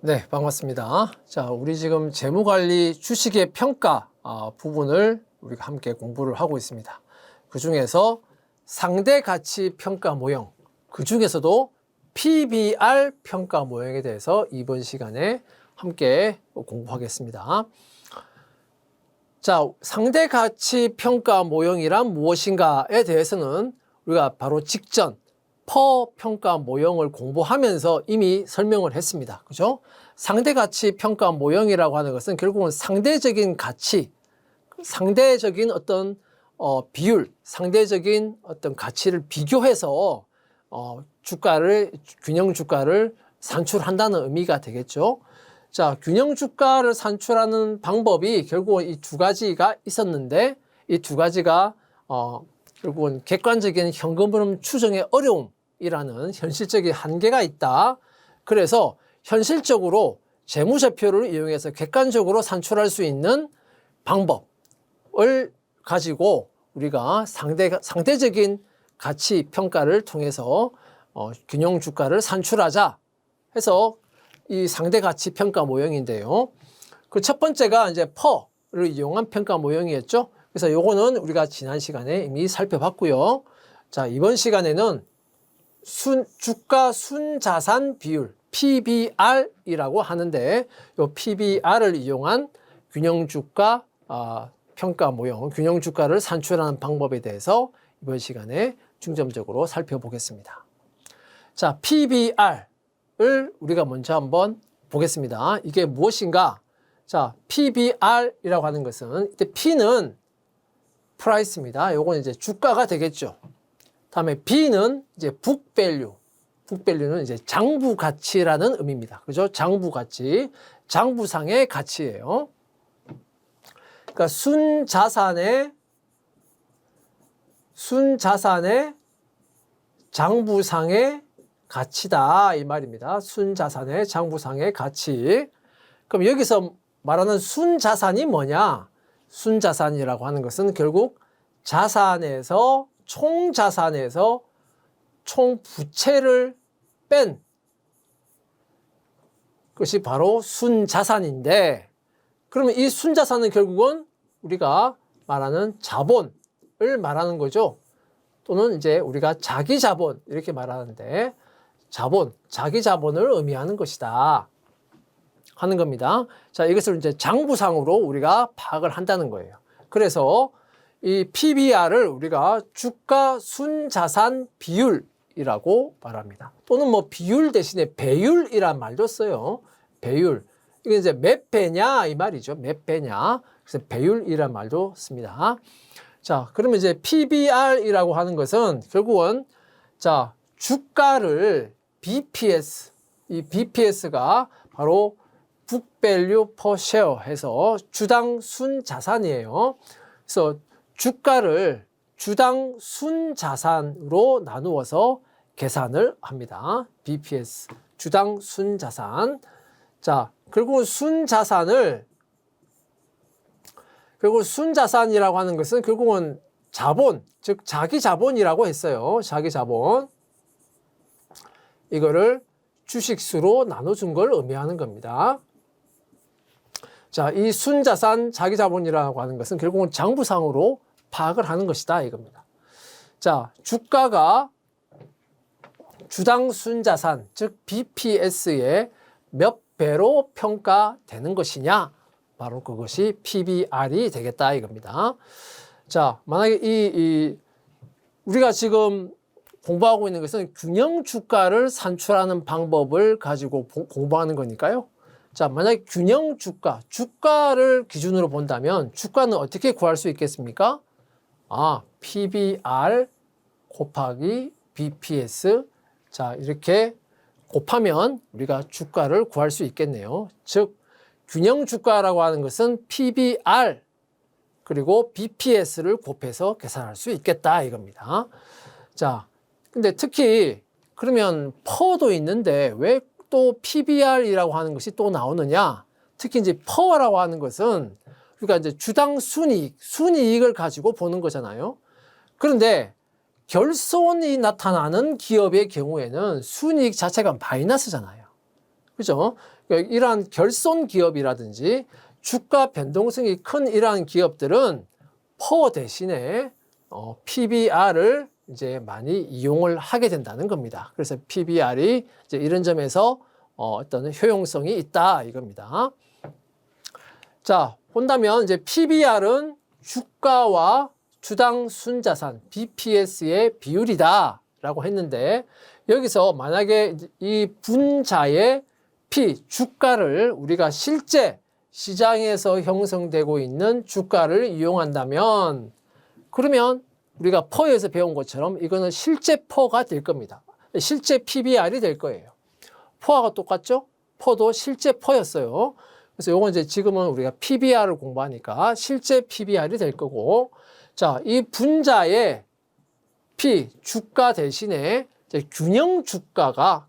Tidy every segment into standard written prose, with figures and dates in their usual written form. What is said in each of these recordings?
네, 반갑습니다. 자, 우리 지금 재무관리 주식의 평가 부분을 우리가 함께 공부를 하고 있습니다. 그 중에서 상대가치 평가 모형, 그 중에서도 PBR 평가 모형에 대해서 이번 시간에 함께 공부하겠습니다. 자, 상대가치 평가 모형이란 무엇인가에 대해서는 우리가 바로 직전 퍼 평가 모형을 공부하면서 이미 설명을 했습니다. 그죠? 상대가치 평가 모형이라고 하는 것은 결국은 상대적인 가치, 상대적인 어떤 비율, 상대적인 어떤 가치를 비교해서 주가를, 균형 주가를 산출한다는 의미가 되겠죠. 자, 균형 주가를 산출하는 방법이 결국은 이 두 가지가 있었는데, 이 두 가지가 결국은 객관적인 현금 흐름 추정의 어려움이라는 현실적인 한계가 있다. 그래서 현실적으로 재무제표를 이용해서 객관적으로 산출할 수 있는 방법을 가지고 우리가 상대적인 가치 평가를 통해서 균형 주가를 산출하자 해서 이 상대 가치 평가 모형인데요. 그 첫 번째가 이제 퍼를 이용한 평가 모형이었죠. 그래서 요거는 우리가 지난 시간에 이미 살펴봤고요. 자, 이번 시간에는 주가 순자산 비율 PBR이라고 하는데 요 PBR을 이용한 균형 주가 평가 모형, 균형 주가를 산출하는 방법에 대해서 이번 시간에 중점적으로 살펴보겠습니다. 자, PBR을 우리가 먼저 한번 보겠습니다. 이게 무엇인가? 자, PBR이라고 하는 것은 이때 P는 프라이스입니다. 요건 이제 주가가 되겠죠. 다음에 B는 이제 북밸류. 북밸류는 이제 장부 가치라는 의미입니다. 그죠? 장부 가치. 장부상의 가치예요. 그러니까 순자산의 장부상의 가치다 이 말입니다. 순자산의 장부상의 가치. 그럼 여기서 말하는 순자산이 뭐냐? 순자산이라고 하는 것은 결국 자산에서 총자산에서 총부채를 뺀 것이 바로 순자산인데, 그러면 이 순자산은 결국은 우리가 말하는 자본을 말하는 거죠. 또는 이제 우리가 자기자본 이렇게 말하는데 자본, 자기자본을 의미하는 것이다 하는 겁니다. 자, 이것을 이제 장부상으로 우리가 파악을 한다는 거예요. 그래서 이 PBR을 우리가 주가 순자산 비율이라고 말합니다. 또는 뭐 비율 대신에 배율이란 말도 써요. 배율. 이게 이제 몇 배냐 이 말이죠. 몇 배냐. 그래서 배율이란 말도 씁니다. 자, 그러면 이제 PBR이라고 하는 것은 결국은 자, 주가를 BPS, 이 BPS가 바로 Book Value Per Share 해서 주당 순자산이에요. 그래서 주가를 주당 순자산으로 나누어서 계산을 합니다. BPS, 주당 순자산. 자, 그리고 순자산이라고 하는 것은 결국은 자본, 즉 자기 자본이라고 했어요. 자기 자본. 이거를 주식수로 나눠준 걸 의미하는 겁니다. 자, 이 순자산 자기 자본이라고 하는 것은 결국은 장부상으로 파악을 하는 것이다 이겁니다. 자, 주가가 주당 순자산, 즉 BPS의 몇 배로 평가되는 것이냐, 바로 그것이 PBR이 되겠다 이겁니다. 자, 만약에 우리가 지금 공부하고 있는 것은 균형 주가를 산출하는 방법을 가지고 공부하는 거니까요. 자, 만약에 균형 주가를 기준으로 본다면 주가는 어떻게 구할 수 있겠습니까? PBR 곱하기 BPS. 자, 이렇게 곱하면 우리가 주가를 구할 수 있겠네요. 즉, 균형 주가라고 하는 것은 PBR 그리고 BPS를 곱해서 계산할 수 있겠다 이겁니다. 자, 근데 특히 그러면 퍼도 있는데 왜 또 PBR이라고 하는 것이 또 나오느냐? 특히 이제 퍼라고 하는 것은 그러니까 이제 주당 순이익을 가지고 보는 거잖아요. 그런데 결손이 나타나는 기업의 경우에는 순이익 자체가 마이너스잖아요. 그죠? 그러니까 이러한 결손 기업이라든지 주가 변동성이 큰 이러한 기업들은 퍼 대신에 PBR을 이제 많이 이용을 하게 된다는 겁니다. 그래서 PBR이 이제 이런 점에서 어떤 효용성이 있다 이겁니다. 자, 본다면 이제 PBR은 주가와 주당 순자산 BPS의 비율이다라고 했는데 여기서 만약에 이 분자의 P 주가를 우리가 실제 시장에서 형성되고 있는 주가를 이용한다면 그러면 우리가 퍼에서 배운 것처럼 이거는 실제 퍼가 될 겁니다. 실제 PBR이 될 거예요. 퍼하고 똑같죠? 퍼도 실제 퍼였어요. 그래서 요건 이제 지금은 우리가 PBR을 공부하니까 실제 PBR이 될 거고, 자, 이 분자의 P 주가 대신에 이제 균형 주가가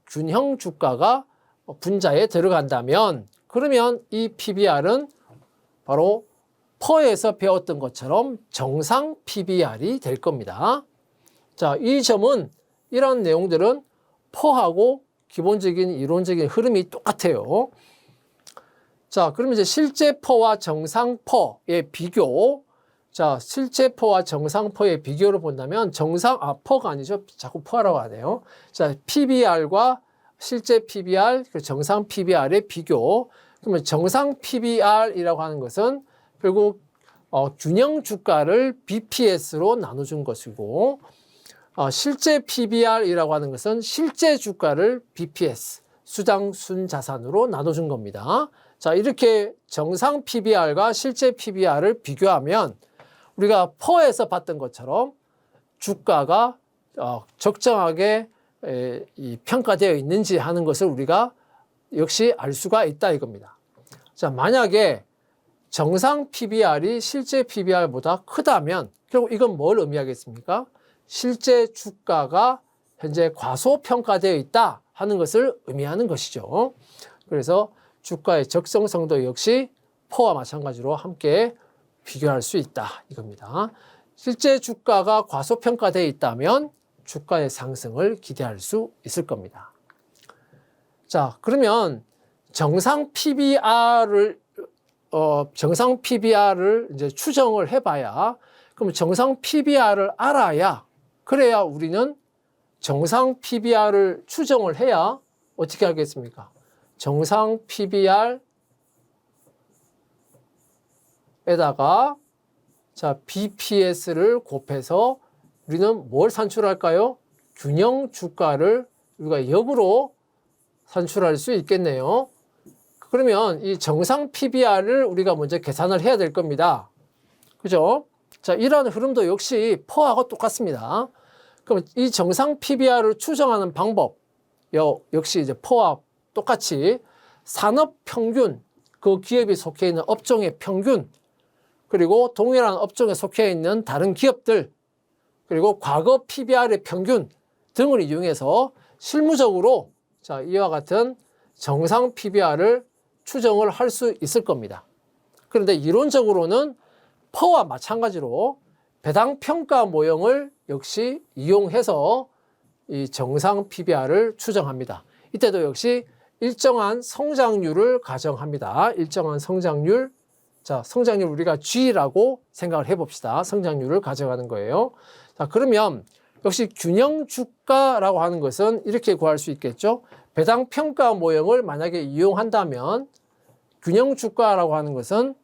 분자에 들어간다면 그러면 이 PBR은 바로 퍼에서 배웠던 것처럼 정상 PBR이 될 겁니다. 자, 이 점은 이런 내용들은 퍼하고 기본적인 이론적인 흐름이 똑같아요. 자, 그러면 이제 실제 퍼와 정상 퍼의 비교. 자, 실제 퍼와 정상 퍼의 비교를 본다면 퍼가 아니죠. 자꾸 퍼라고 하네요. 자, PBR과 실제 PBR, 정상 PBR의 비교. 그러면 정상 PBR이라고 하는 것은 결국 균형 주가를 BPS로 나눠준 것이고, 실제 PBR이라고 하는 것은 실제 주가를 BPS, 수당 순자산으로 나눠준 겁니다. 자, 이렇게 정상 PBR과 실제 PBR을 비교하면 우리가 퍼에서 봤던 것처럼 주가가 적정하게 평가되어 있는지 하는 것을 우리가 역시 알 수가 있다 이겁니다. 자, 만약에 정상 PBR이 실제 PBR보다 크다면 결국 이건 뭘 의미하겠습니까? 실제 주가가 현재 과소평가되어 있다 하는 것을 의미하는 것이죠. 그래서 주가의 적정성도 역시 퍼와 마찬가지로 함께 비교할 수 있다 이겁니다. 실제 주가가 과소평가되어 있다면 주가의 상승을 기대할 수 있을 겁니다. 자, 그러면 정상 PBR을 이제 추정을 해봐야, 그럼 정상 PBR을 알아야, 그래야 우리는 정상 PBR을 추정을 해야 어떻게 하겠습니까? 정상 PBR에다가 자, BPS를 곱해서 우리는 뭘 산출할까요? 균형 주가를 우리가 역으로 산출할 수 있겠네요. 그러면 이 정상 PBR을 우리가 먼저 계산을 해야 될 겁니다. 그죠? 자, 이러한 흐름도 역시 퍼하고 똑같습니다. 그럼 이 정상 PBR을 추정하는 방법, 역시 이제 퍼와 똑같이 산업 평균, 그 기업이 속해 있는 업종의 평균, 그리고 동일한 업종에 속해 있는 다른 기업들, 그리고 과거 PBR의 평균 등을 이용해서 실무적으로 자, 이와 같은 정상 PBR을 추정을 할 수 있을 겁니다. 그런데 이론적으로는 퍼와 마찬가지로 배당 평가 모형을 역시 이용해서 이 정상 PBR을 추정합니다. 이때도 역시 일정한 성장률을 가정합니다. 일정한 성장률. 자, 성장률 우리가 G라고 생각을 해봅시다. 성장률을 가져가는 거예요. 자, 그러면 역시 균형 주가라고 하는 것은 이렇게 구할 수 있겠죠. 배당 평가 모형을 만약에 이용한다면 균형 주가라고 하는 것은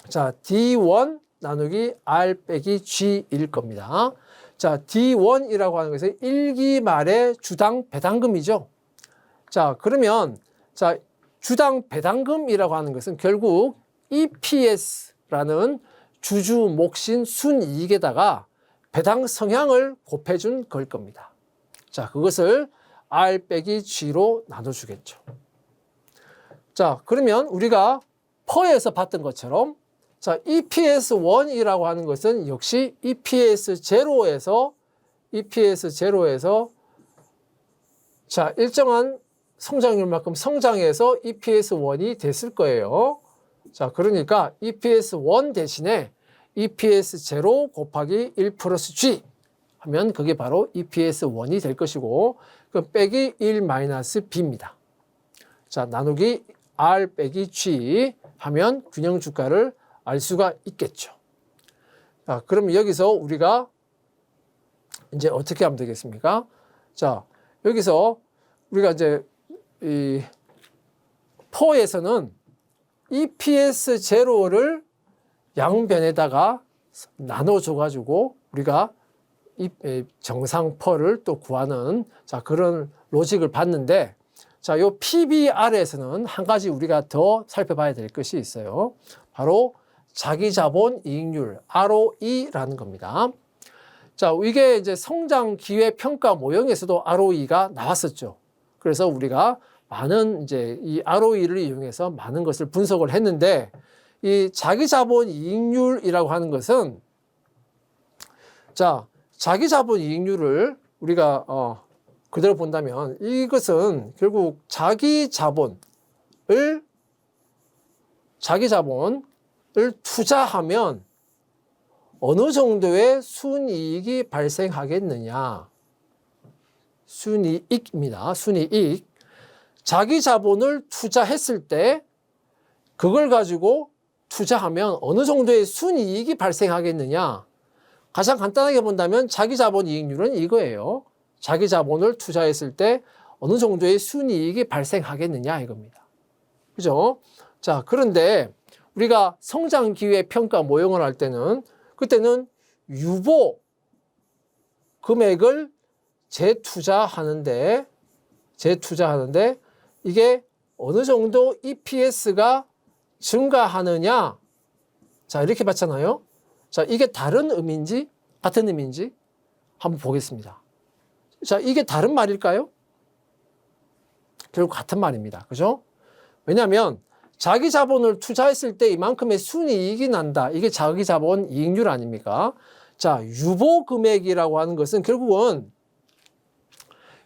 자, D1 나누기 R 빼기 G일 겁니다. 자, D1이라고 하는 것은 1기 말의 주당 배당금이죠. 자, 그러면 자, 주당 배당금이라고 하는 것은 결국 EPS라는 주주 몫인 순이익에다가 배당 성향을 곱해준 걸 겁니다. 자, 그것을 R 빼기 G로 나눠주겠죠. 자, 그러면 우리가 퍼에서 봤던 것처럼 자, EPS1이라고 하는 것은 역시 EPS0에서 자, 일정한 성장률만큼 성장해서 EPS1이 됐을 거예요. 자, 그러니까 EPS1 대신에 EPS0 곱하기 1 플러스 G 하면 그게 바로 EPS1이 될 것이고 그 빼기 1 마이너스 B입니다. 자, 나누기 R 빼기 G 하면 균형 주가를 알 수가 있겠죠. 자, 그럼 여기서 우리가 이제 어떻게 하면 되겠습니까? 자, 여기서 우리가 이제 이 퍼에서는 EPS 제로를 양변에다가 나눠줘가지고 우리가 이 정상 퍼를 또 구하는 자 그런 로직을 봤는데 자, 요 PBR에서는 한 가지 우리가 더 살펴봐야 될 것이 있어요. 바로 자기자본 이익률 ROE라는 겁니다. 자, 이게 이제 성장 기회 평가 모형에서도 ROE가 나왔었죠. 그래서 우리가 많은 이제 이 ROE를 이용해서 많은 것을 분석을 했는데 이 자기자본 이익률이라고 하는 것은 자, 자기자본 이익률을 우리가 그대로 본다면 이것은 결국 자기자본을 투자하면 어느 정도의 순이익이 발생하겠느냐. 순이익입니다. 순이익. 자기 자본을 투자했을 때 그걸 가지고 투자하면 어느 정도의 순이익이 발생하겠느냐. 가장 간단하게 본다면 자기 자본 이익률은 이거예요. 자기 자본을 투자했을 때 어느 정도의 순이익이 발생하겠느냐 이겁니다. 그죠? 자, 그런데 우리가 성장 기회 평가 모형을 할 때는 그때는 유보 금액을 재투자하는데 이게 어느 정도 EPS가 증가하느냐. 자, 이렇게 봤잖아요. 자, 이게 다른 의미인지 같은 의미인지 한번 보겠습니다. 자, 이게 다른 말일까요? 결국 같은 말입니다. 그죠? 왜냐하면 자기 자본을 투자했을 때 이만큼의 순이익이 난다. 이게 자기 자본 이익률 아닙니까? 자, 유보 금액이라고 하는 것은 결국은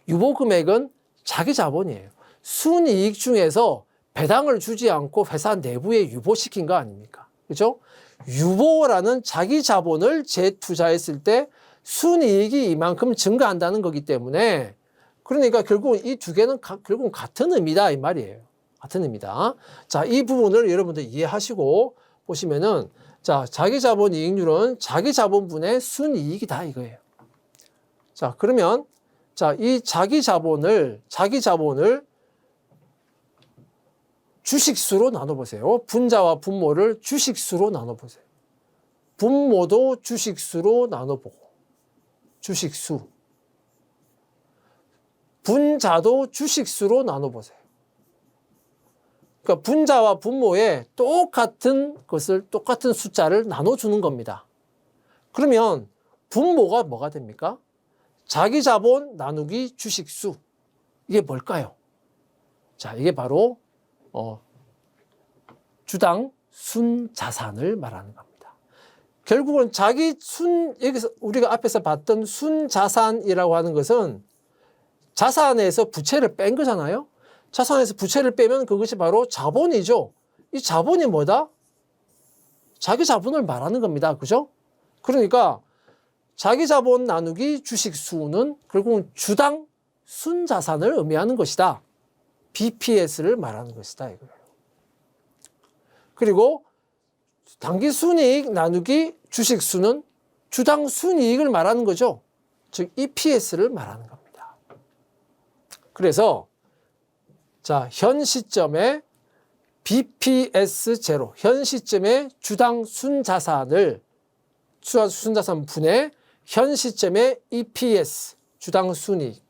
유보 금액은 자기 자본이에요. 순이익 중에서 배당을 주지 않고 회사 내부에 유보시킨 거 아닙니까? 그죠? 유보라는 자기 자본을 재투자했을 때 순이익이 이만큼 증가한다는 거기 때문에 그러니까 결국은 이 두 개는 결국은 같은 의미다 이 말이에요. 같은 의미다. 자, 이 부분을 여러분들 이해하시고 보시면은 자, 자기 자본 이익률은 자기 자본분의 순이익이다 이거예요. 자, 그러면 자, 이 자기 자본을 주식수로 나눠보세요. 분자와 분모를 주식수로 나눠보세요. 분모도 주식수로 나눠보고 주식수. 분자도 주식수로 나눠보세요. 그러니까 분자와 분모에 똑같은 숫자를 나눠주는 겁니다. 그러면 분모가 뭐가 됩니까? 자기 자본 나누기 주식수. 이게 뭘까요? 자, 이게 바로 주당 순자산을 말하는 겁니다. 결국은 여기서 우리가 앞에서 봤던 순자산이라고 하는 것은 자산에서 부채를 뺀 거잖아요. 자산에서 부채를 빼면 그것이 바로 자본이죠. 이 자본이 뭐다? 자기 자본을 말하는 겁니다. 그죠? 그러니까 자기 자본 나누기 주식수는 결국은 주당 순자산을 의미하는 것이다. BPS를 말하는 것이다. 이거예요. 그리고 당기 순이익 나누기 주식수는 주당 순이익을 말하는 거죠. 즉 EPS를 말하는 겁니다. 그래서 자, 현 시점에 BPS 제로, 현 시점에 주당 순자산을 순자산 분의 현 시점에 EPS 주당 순이익.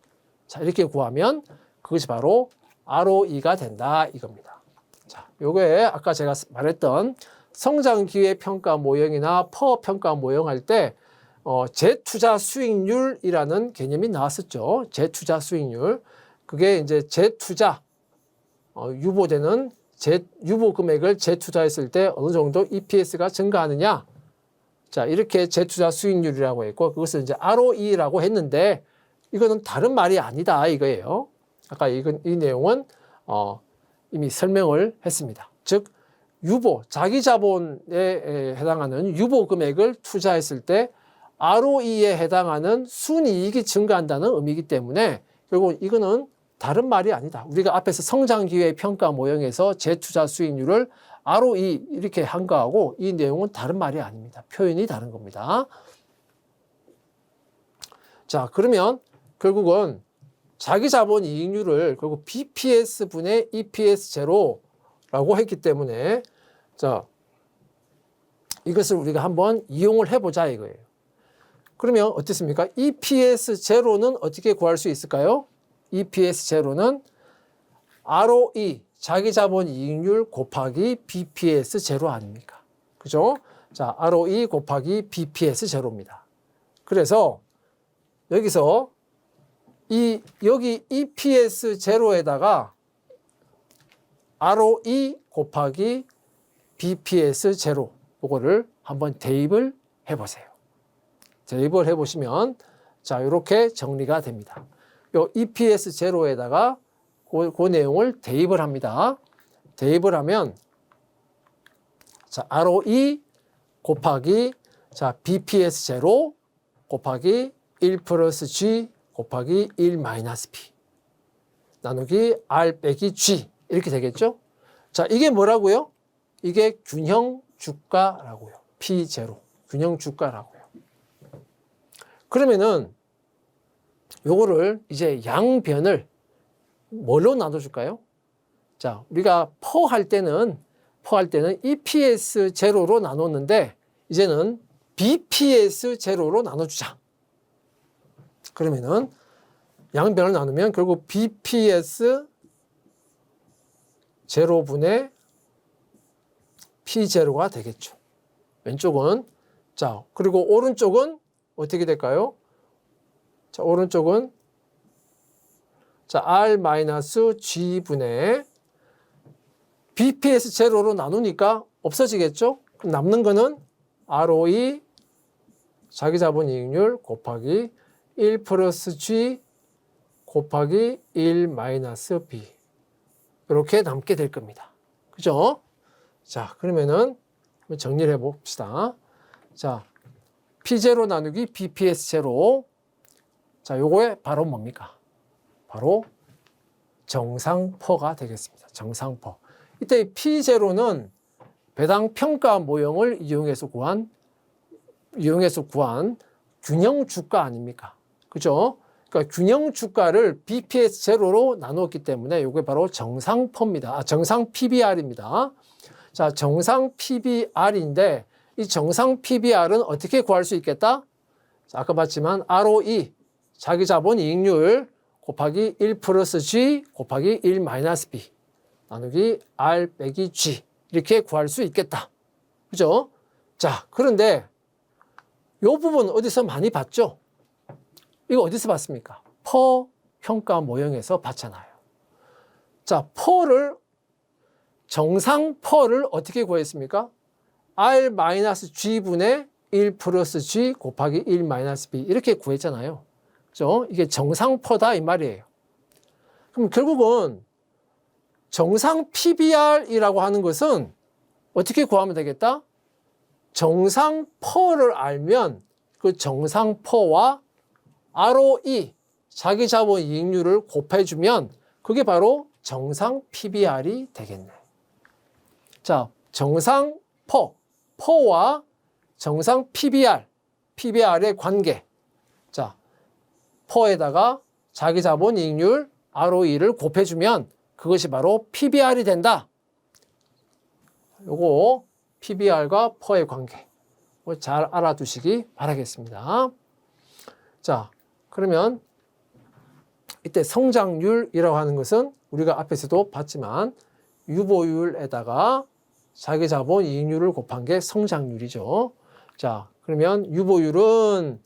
자, 이렇게 구하면 그것이 바로 ROE가 된다 이겁니다. 자, 요거에 아까 제가 말했던 성장 기회 평가 모형이나 퍼 평가 모형 할 때 재투자 수익률이라는 개념이 나왔었죠. 재투자 수익률. 그게 이제 재투자 유보되는 유보 금액을 재투자했을 때 어느 정도 EPS가 증가하느냐. 자, 이렇게 재투자 수익률이라고 했고 그것을 이제 ROE라고 했는데 이거는 다른 말이 아니다 이거예요. 아까 이 내용은 이미 설명을 했습니다. 즉 유보, 자기 자본에 해당하는 유보 금액을 투자했을 때 ROE에 해당하는 순이익이 증가한다는 의미이기 때문에 결국 이거는 다른 말이 아니다. 우리가 앞에서 성장기회 평가 모형에서 재투자 수익률을 ROE 이렇게 한 거하고 이 내용은 다른 말이 아닙니다. 표현이 다른 겁니다. 자, 그러면 결국은 자기 자본 이익률을 결국 BPS 분의 EPS 제로라고 했기 때문에 자, 이것을 우리가 한번 이용을 해보자 이거예요. 그러면 어떻습니까? EPS 제로는 어떻게 구할 수 있을까요? EPS 제로는 ROE, 자기 자본 이익률 곱하기 BPS 제로 아닙니까? 그죠? 자, ROE 곱하기 BPS 제로입니다. 그래서 여기서 여기 EPS 제로에다가 ROE 곱하기 BPS 제로 이거를 한번 대입을 해보세요. 대입을 해보시면 자 이렇게 정리가 됩니다. 요 EPS 제로에다가 그 내용을 대입을 합니다. 대입을 하면 자 ROE 곱하기 자 BPS 제로 곱하기 1 플러스 G 곱하기 1 마이너스 P 나누기 R 빼기 G 이렇게 되겠죠? 자 이게 뭐라고요? 이게 균형 주가라고요. P0 균형 주가라고요. 그러면은 요거를 이제 양변을 뭘로 나눠줄까요? 자 우리가 퍼할 때는 EPS 제로로 나눴는데 이제는 BPS 제로로 나눠주자. 그러면은 양변을 나누면 결국 BPS 제로분의 P0가 되겠죠. 왼쪽은 자 그리고 오른쪽은 어떻게 될까요? 자 오른쪽은 자 R-G분의 BPS 제로로 나누니까 없어지겠죠? 남는 거는 ROE 자기 자본 이익률 곱하기 1 플러스 G 곱하기 1 마이너스 B 이렇게 남게 될 겁니다. 그죠? 자, 그러면은 정리를 해 봅시다. 자, P0 나누기 BPS 제로. 자, 요거에 바로 뭡니까? 바로 정상퍼가 되겠습니다. 정상퍼. 이때 P0는 배당 평가 모형을 이용해서 구한 균형 주가 아닙니까? 그죠? 그러니까 균형 주가를 BPS 제로로 나누었기 때문에 이게 바로 정상퍼입니다. 정상 PBR입니다. 자, 정상 PBR인데 이 정상 PBR은 어떻게 구할 수 있겠다? 자, 아까 봤지만 ROE 자기 자본 이익률 곱하기 1 플러스 G 곱하기 1 마이너스 B 나누기 R 빼기 G 이렇게 구할 수 있겠다. 그죠? 자, 그런데 이 부분 어디서 많이 봤죠? 이거 어디서 봤습니까? 퍼 평가 모형에서 봤잖아요. 자, 정상 퍼를 어떻게 구했습니까? R-G분의 1 플러스 G 곱하기 1 마이너스 B 이렇게 구했잖아요. 그죠? 이게 정상 퍼다 이 말이에요. 그럼 결국은 정상 PBR이라고 하는 것은 어떻게 구하면 되겠다? 정상 퍼를 알면 그 정상 퍼와 ROE 자기 자본 이익률을 곱해주면 그게 바로 정상 PBR이 되겠네. 자, 정상 퍼와 정상 PBR의 관계. 자, 퍼에다가 자기 자본 이익률 ROE를 곱해주면 그것이 바로 PBR이 된다. 요거 PBR과 퍼의 관계 잘 알아두시기 바라겠습니다. 자, 그러면 이때 성장률이라고 하는 것은 우리가 앞에서도 봤지만 유보율에다가 자기 자본 이익률을 곱한 게 성장률이죠. 자, 그러면 유보율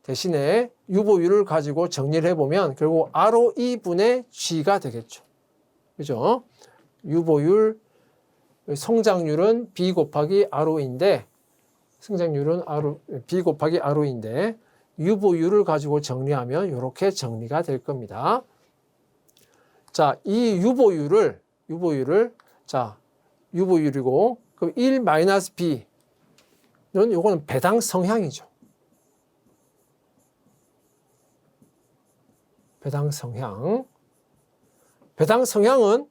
대신에 유보율을 가지고 정리를 해보면 결국 ROE분의 G가 되겠죠. 그죠? 유보율, 성장률은 B 곱하기 ROE인데 성장률은 B 곱하기 ROE인데 유보율을 가지고 정리하면 이렇게 정리가 될 겁니다. 자, 이 유보율이고 그럼 1 마이너스 B는 요거는 배당 성향이죠. 배당 성향. 배당 성향은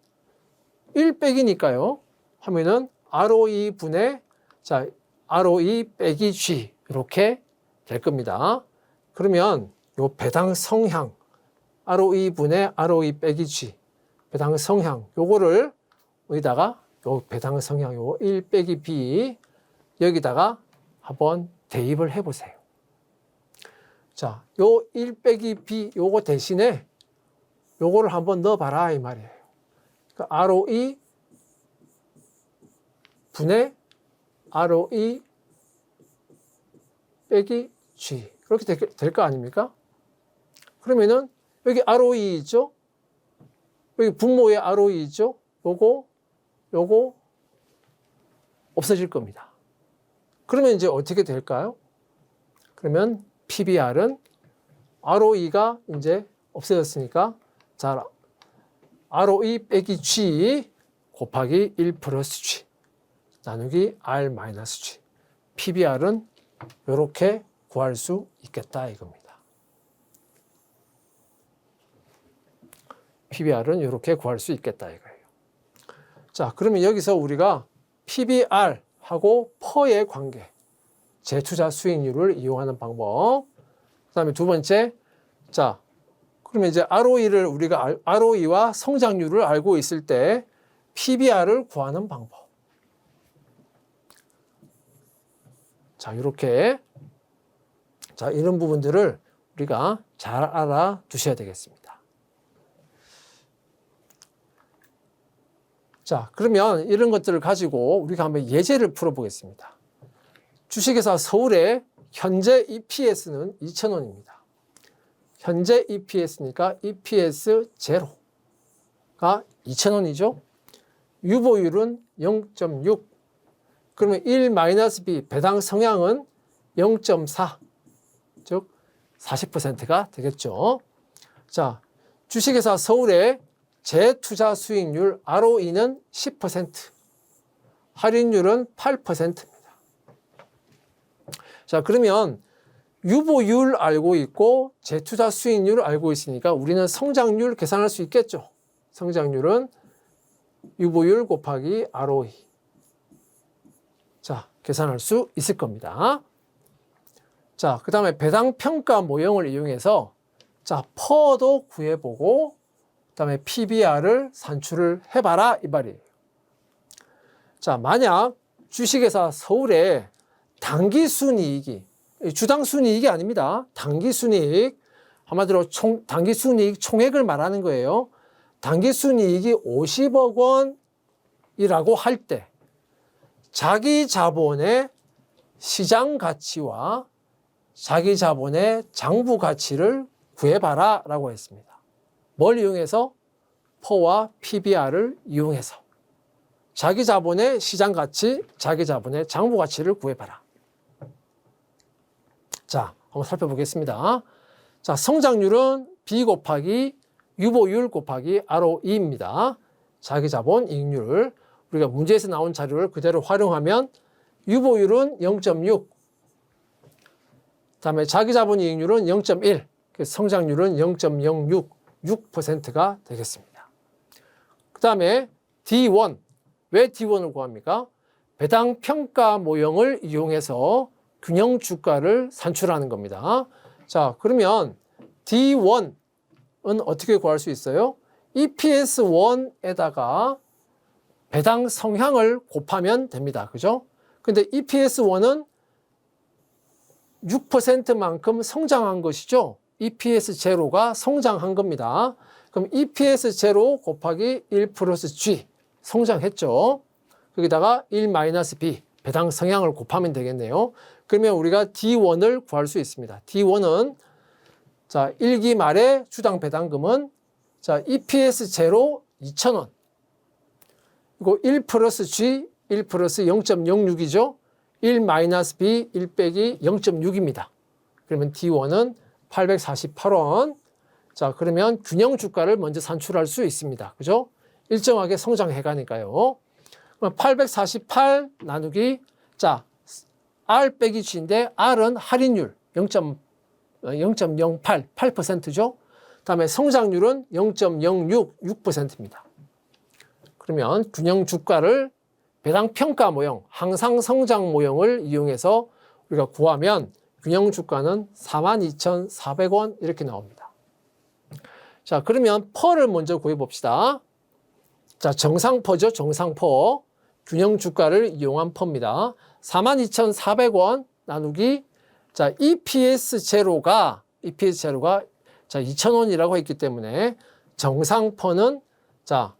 1 빼기니까요. 하면은 ROE 분의 자, ROE 빼기 G 이렇게 될 겁니다. 그러면 요 배당 성향 ROE 분의 ROE 빼기 G 배당 성향 요거를 여기다가 요 배당 성향 요 1 빼기 B 여기다가 한번 대입을 해 보세요. 자, 요 1 빼기 B 요거 대신에 요거를 한번 넣어 봐라 이 말이에요. 그러니까 ROE 분의 ROE 빼기 G 그렇게 될 거 아닙니까? 그러면은 여기 ROE 있죠? 여기 분모에 ROE 있죠? 요거 없어질 겁니다. 그러면 이제 어떻게 될까요? 그러면 PBR은 ROE가 이제 없어졌으니까 자, ROE 빼기 G 곱하기 1 플러스 G 나누기 R 마이너스 G PBR은 이렇게 구할 수 있겠다 이겁니다. PBR은 이렇게 구할 수 있겠다 이거예요. 자, 그러면 여기서 우리가 PBR하고 퍼의 관계, 재투자 수익률을 이용하는 방법. 그다음에 두 번째, 자, 그러면 이제 ROE를 우리가 ROE와 성장률을 알고 있을 때 PBR을 구하는 방법. 자, 이렇게 자, 이런 부분들을 우리가 잘 알아두셔야 되겠습니다. 자, 그러면 이런 것들을 가지고 우리가 한번 예제를 풀어보겠습니다. 주식회사 서울의 현재 EPS는 2,000원입니다. 현재 EPS니까 EPS 제로가 2,000원이죠. 유보율은 0.6. 그러면 1-B 배당 성향은 0.4. 즉 40%가 되겠죠. 자, 주식회사 서울의 재투자 수익률 ROE는 10%, 할인율은 8%입니다. 자, 그러면 유보율 알고 있고 재투자 수익률 알고 있으니까 우리는 성장률 계산할 수 있겠죠. 성장률은 유보율 곱하기 ROE. 자, 계산할 수 있을 겁니다. 자, 그 다음에 배당 평가 모형을 이용해서 자, 퍼도 구해보고 그 다음에 PBR을 산출을 해봐라 이 말이에요. 자, 만약 주식회사 서울의 당기순이익이 주당순이익이 아닙니다. 당기순이익 한마디로 당기순이익 총액을 말하는 거예요. 당기순이익이 50억 원이라고 할 때 자기 자본의 시장 가치와 자기 자본의 장부 가치를 구해봐라 라고 했습니다. 뭘 이용해서? 퍼와 PBR을 이용해서 자기 자본의 시장 가치, 자기 자본의 장부 가치를 구해봐라. 자, 한번 살펴보겠습니다. 자, 성장률은 B 곱하기 유보율 곱하기 ROE입니다. 자기 자본 이익률. 우리가 문제에서 나온 자료를 그대로 활용하면 유보율은 0.6. 그다음에 자기 자본 이익률은 0.1. 성장률은 0.06. 6%가 되겠습니다. 그다음에 D1. 왜 D1을 구합니까? 배당 평가 모형을 이용해서 균형 주가를 산출하는 겁니다. 자, 그러면 D1은 어떻게 구할 수 있어요? EPS1에다가 배당 성향을 곱하면 됩니다. 그죠? 근데 EPS1은 6%만큼 성장한 것이죠. EPS 제로가 성장한 겁니다. 그럼 EPS 제로 곱하기 1 플러스 G 성장했죠. 여기다가 1-B 배당 성향을 곱하면 되겠네요. 그러면 우리가 D1을 구할 수 있습니다. D1은 자, 1기 말에 주당 배당금은 자, EPS 제로 2,000원. 이거 1 플러스 G, 1 플러스 0.06이죠. 1-B, 1 빼기 0.6입니다. 그러면 D1은 848원. 자, 그러면 균형 주가를 먼저 산출할 수 있습니다. 그죠? 일정하게 성장해 가니까요. 848 나누기, 자, R 빼기 G인데 R은 할인율 0.08, 8%죠. 다음에 성장률은 0.066%입니다. 그러면 균형 주가를 배당 평가 모형, 항상 성장 모형을 이용해서 우리가 구하면 균형 주가는 42,400원 이렇게 나옵니다. 자, 그러면 퍼를 먼저 구해 봅시다. 자, 정상퍼죠. 정상퍼. 균형 주가를 이용한 퍼입니다. 42,400원 나누기, 자, EPS 제로가 자, 2,000원이라고 했기 때문에 정상퍼는, 자,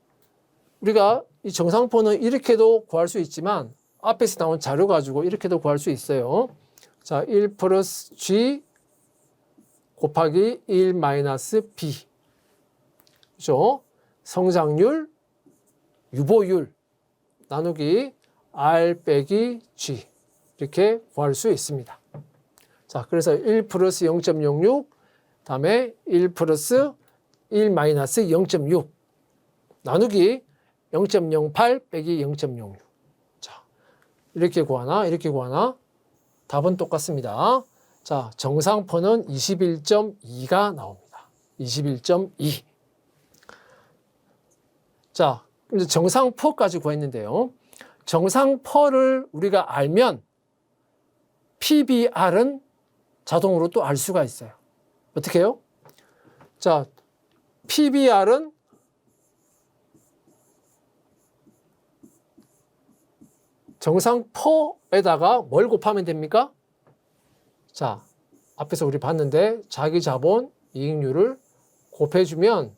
우리가 이 정상퍼는 이렇게도 구할 수 있지만 앞에서 나온 자료 가지고 이렇게도 구할 수 있어요. 자, 1 플러스 G 곱하기 1 마이너스 B. 그죠? 성장률, 유보율 나누기 R 빼기 G. 이렇게 구할 수 있습니다. 자, 그래서 1 플러스 0.06, 다음에 1 플러스 1 마이너스 0.6 나누기 0.08 빼기 0.06. 자, 이렇게 구하나, 이렇게 구하나? 답은 똑같습니다. 자, 정상퍼는 21.2가 나옵니다. 21.2. 자, 이제 정상퍼까지 구했는데요. 정상퍼를 우리가 알면 PBR은 자동으로 또 알 수가 있어요. 어떻게 해요? 자, PBR은 정상퍼에다가 뭘 곱하면 됩니까? 자, 앞에서 우리 봤는데 자기 자본 이익률을 곱해주면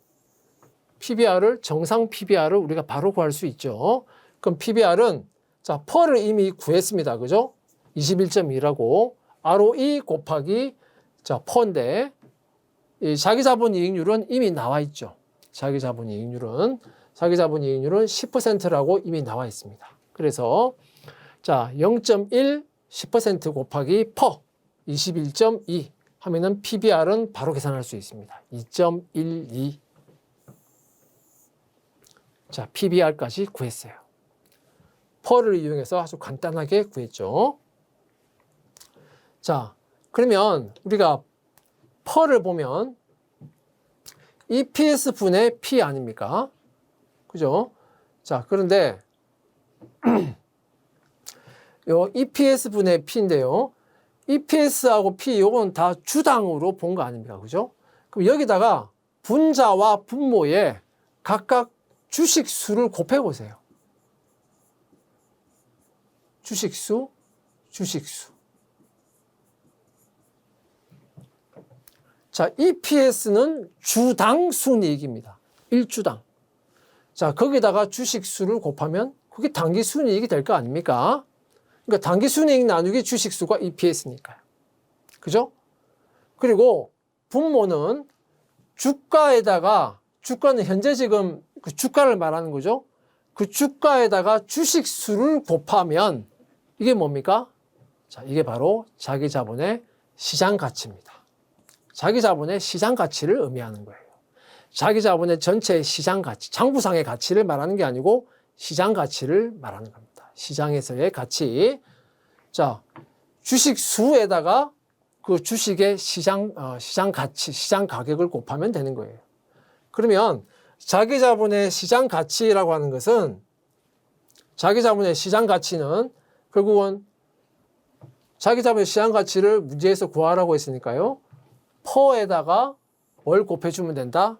PBR을, 정상 PBR을 우리가 바로 구할 수 있죠. 그럼 PBR은, 자, 퍼를 이미 구했습니다. 그죠? 21.2라고. ROE 곱하기, 자, 퍼인데, 이 자기 자본 이익률은 이미 나와 있죠. 자기 자본 이익률은 10%라고 이미 나와 있습니다. 그래서, 자, 0.1, 10% 곱하기 퍼, 21.2 하면은 PBR은 바로 계산할 수 있습니다. 2.12. 자, PBR까지 구했어요. 퍼를 이용해서 아주 간단하게 구했죠. 자, 그러면 우리가 퍼를 보면 EPS 분의 P 아닙니까? 그죠? 자, 그런데 요 EPS 분의 P인데요. EPS하고 P 요건 다 주당으로 본 거 아닙니까? 그죠? 그럼 여기다가 분자와 분모에 각각 주식수를 곱해 보세요. 주식수. 자, EPS는 주당 순이익입니다. 1주당. 자, 거기다가 주식수를 곱하면 그게 당기 순이익이 될 거 아닙니까? 그러니까 당기 순이익 나누기 주식수가 EPS니까요. 그죠? 그리고 분모는 주가에다가, 주가는 현재 지금 그 주가를 말하는 거죠. 그 주가에다가 주식수를 곱하면 이게 뭡니까? 자, 이게 바로 자기 자본의 시장 가치입니다. 자기 자본의 시장 가치를 의미하는 거예요. 자기 자본의 전체 시장 가치, 장부상의 가치를 말하는 게 아니고 시장 가치를 말하는 겁니다. 시장에서의 가치. 자, 주식수에다가 그 주식의 시장 가치, 시장 가격을 곱하면 되는 거예요. 그러면 자기 자본의 시장 가치라고 하는 것은, 자기 자본의 시장 가치는 결국은 자기 자본의 시장 가치를 문제에서 구하라고 했으니까요. 퍼에다가 뭘 곱해주면 된다?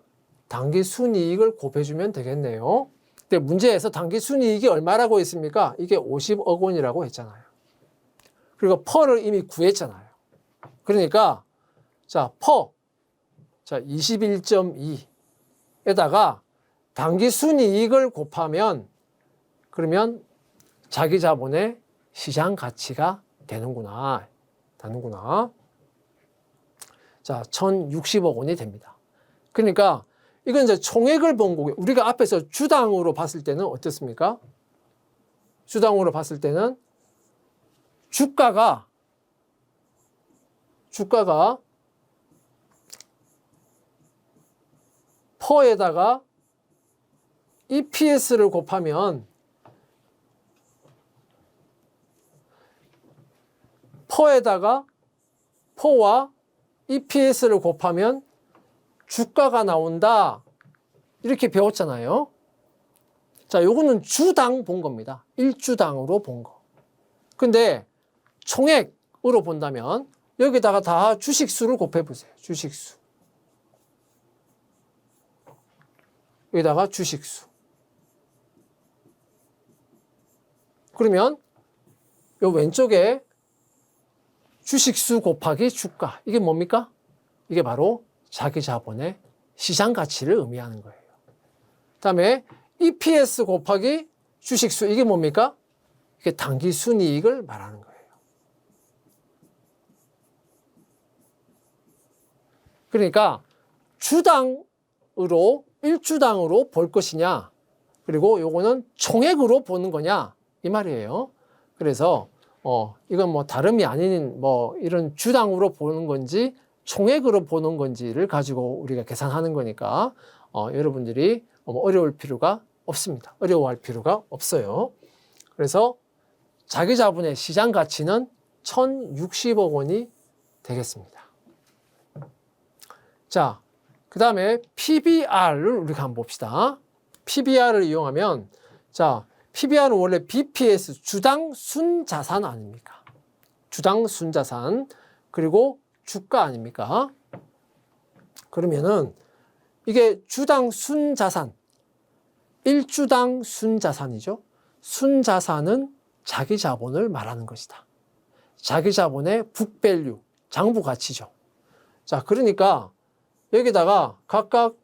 당기 순이익을 곱해주면 되겠네요. 근데 문제에서 당기 순이익이 얼마라고 했습니까? 이게 50억 원이라고 했잖아요. 그리고 퍼를 이미 구했잖아요. 그러니까 자, 퍼, 자, 21.2에다가 당기 순이익을 곱하면 그러면 자기 자본의 시장 가치가 되는구나. 자, 1,060억 원이 됩니다. 그러니까 이건 이제 총액을 본 거고요. 우리가 앞에서 주당으로 봤을 때는 어떻습니까? 주당으로 봤을 때는 주가가 퍼에다가 EPS를 곱하면 퍼와 EPS를 곱하면 주가가 나온다. 이렇게 배웠잖아요. 자, 요거는 주당 본 겁니다. 1주당으로 본 거. 근데 총액으로 본다면 여기다가 다 주식수를 곱해보세요. 주식수. 여기다가 주식수. 그러면 요 왼쪽에 주식수 곱하기 주가. 이게 뭡니까? 이게 바로 자기 자본의 시장 가치를 의미하는 거예요. 그다음에 EPS 곱하기 주식수. 이게 뭡니까? 이게 당기 순이익을 말하는 거예요. 그러니까 주당으로 1주당으로 볼 것이냐, 그리고 요거는 총액으로 보는 거냐 이 말이에요. 그래서 이건 뭐 다름이 아닌 뭐 이런 주당으로 보는 건지 총액으로 보는 건지를 가지고 우리가 계산하는 거니까 여러분들이 어려울 필요가 없습니다. 어려워할 필요가 없어요. 그래서 자기 자본의 시장 가치는 1,060억 원이 되겠습니다. 자, 그 다음에 PBR을 우리가 한번 봅시다. PBR을 이용하면, 자, PBR은 원래 BPS, 주당 순자산 아닙니까? 주당 순자산, 그리고 주가 아닙니까? 그러면은 이게 주당 순자산, 1주당 순자산이죠. 순자산은 자기 자본을 말하는 것이다. 자기 자본의 북밸류, 장부 가치죠. 자, 그러니까 여기다가 각각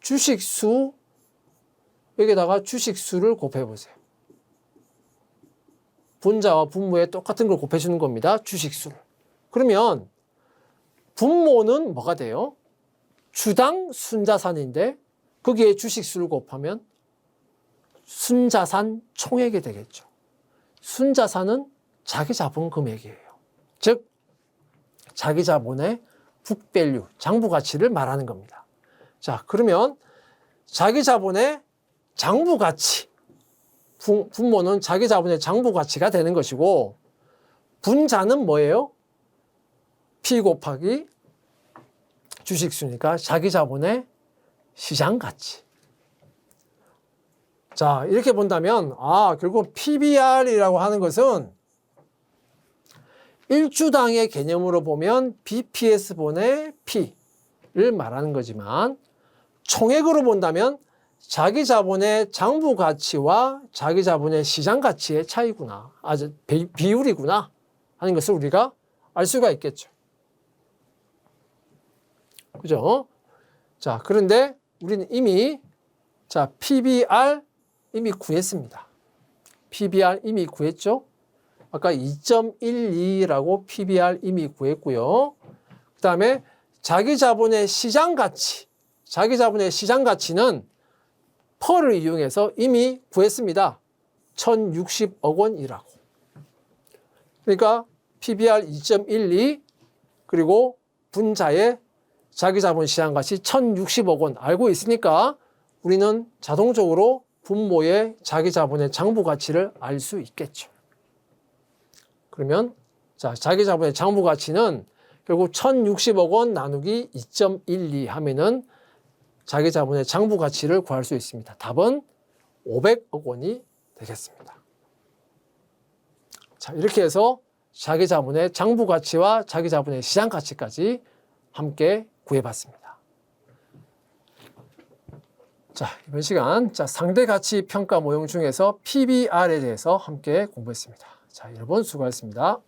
주식수, 여기다가 주식수를 곱해보세요. 분자와 분모에 똑같은 걸 곱해주는 겁니다. 주식수를. 그러면 분모는 뭐가 돼요? 주당 순자산인데 거기에 주식수를 곱하면 순자산 총액이 되겠죠. 순자산은 자기 자본 금액이에요. 즉 자기 자본의 북밸류, 장부 가치를 말하는 겁니다. 자, 그러면 자기 자본의 장부 가치, 분모는 자기 자본의 장부 가치가 되는 것이고, 분자는 뭐예요? P 곱하기 주식수니까 자기 자본의 시장 가치. 자, 이렇게 본다면 결국 PBR이라고 하는 것은 1주당의 개념으로 보면 BPS분의 P를 말하는 거지만, 총액으로 본다면 자기 자본의 장부 가치와 자기 자본의 시장 가치의 차이구나, 비율이구나 하는 것을 우리가 알 수가 있겠죠. 그죠? 자, 그런데 우리는 이미 PBR 이미 구했습니다. PBR 이미 구했죠? 아까 2.12라고 PBR 이미 구했고요. 그 다음에 자기 자본의 시장 가치, 자기 자본의 시장 가치는 펄을 이용해서 이미 구했습니다. 1,060억 원이라고. 그러니까 PBR 2.12 그리고 분자의 자기 자본 시장 가치 1,060억 원 알고 있으니까 우리는 자동적으로 분모의 자기 자본의 장부 가치를 알 수 있겠죠. 그러면 자기 자본의 장부 가치는 결국 1,060억 원 나누기 2.12 하면은 자기 자본의 장부 가치를 구할 수 있습니다. 답은 500억 원이 되겠습니다. 자, 이렇게 해서 자기 자본의 장부 가치와 자기 자본의 시장 가치까지 함께 구해봤습니다. 자, 이번 시간 상대 가치 평가 모형 중에서 PBR에 대해서 함께 공부했습니다. 자, 여러분 수고하셨습니다.